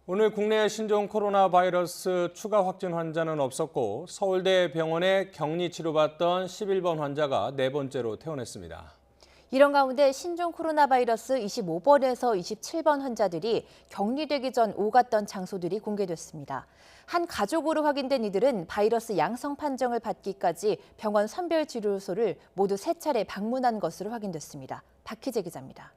오늘 국내 신종 코로나 바이러스 추가 확진 환자는 없었고 서울대 병원에 격리 치료받던 11번 환자가 네 번째로 퇴원했습니다. 이런 가운데 신종 코로나 바이러스 25번에서 27번 환자들이 격리되기 전 오갔던 장소들이 공개됐습니다. 한 가족으로 확인된 이들은 바이러스 양성 판정을 받기까지 병원 선별치료소를 모두 3차례 방문한 것으로 확인됐습니다. 박희재 기자입니다.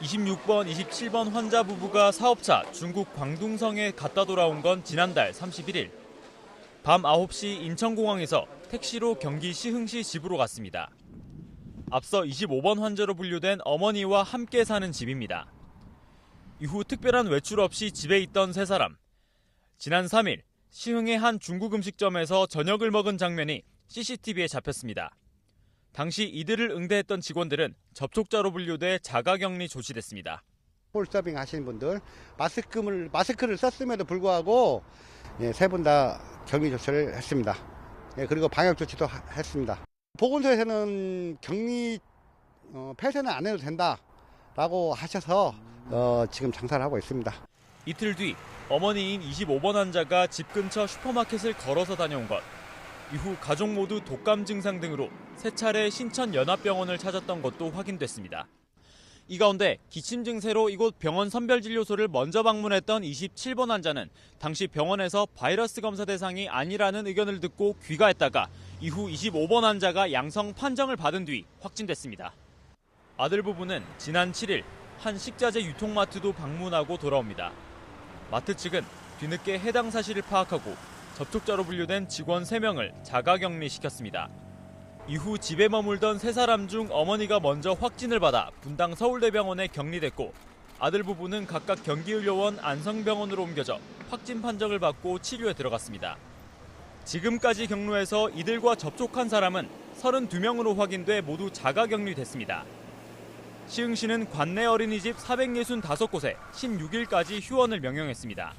26번, 27번 환자 부부가 사업차 중국 광둥성에 갔다 돌아온 건 지난달 31일. 밤 9시 인천공항에서 택시로 경기 시흥시 집으로 갔습니다. 앞서 25번 환자로 분류된 어머니와 함께 사는 집입니다. 이후 특별한 외출 없이 집에 있던 세 사람. 지난 3일 시흥의 한 중국 음식점에서 저녁을 먹은 장면이 CCTV에 잡혔습니다. 당시 이들을 응대했던 직원들은 접촉자로 분류돼 자가격리 조치됐습니다. 홀서빙 하시는 분들 마스크를 썼음에도 불구하고 세 분 다 격리 조치를 했습니다. 그리고 방역 조치도 했습니다. 보건소에서는 격리 폐쇄는 안 해도 된다라고 하셔서 지금 장사를 하고 있습니다. 이틀 뒤 어머니인 25번 환자가 집 근처 슈퍼마켓을 걸어서 다녀온 것. 이후 가족 모두 독감 증상 등으로 3차례 신천연합병원을 찾았던 것도 확인됐습니다. 이 가운데 기침 증세로 이곳 병원 선별진료소를 먼저 방문했던 27번 환자는 당시 병원에서 바이러스 검사 대상이 아니라는 의견을 듣고 귀가했다가 이후 25번 환자가 양성 판정을 받은 뒤 확진됐습니다. 아들 부부는 지난 7일 한 식자재 유통마트도 방문하고 돌아옵니다. 마트 측은 뒤늦게 해당 사실을 파악하고 접촉자로 분류된 직원 3명을 자가격리시켰습니다. 이후 집에 머물던 3사람 중 어머니가 먼저 확진을 받아 분당 서울대병원에 격리됐고 아들 부부는 각각 경기의료원 안성병원으로 옮겨져 확진 판정을 받고 치료에 들어갔습니다. 지금까지 경로에서 이들과 접촉한 사람은 32명으로 확인돼 모두 자가격리됐습니다. 시흥시는 관내 어린이집 465곳에 16일까지 휴원을 명령했습니다.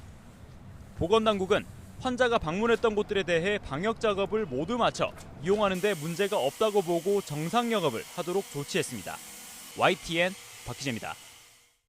보건당국은 환자가 방문했던 곳들에 대해 방역 작업을 모두 마쳐 이용하는 데 문제가 없다고 보고 정상 영업을 하도록 조치했습니다. YTN 박희재입니다.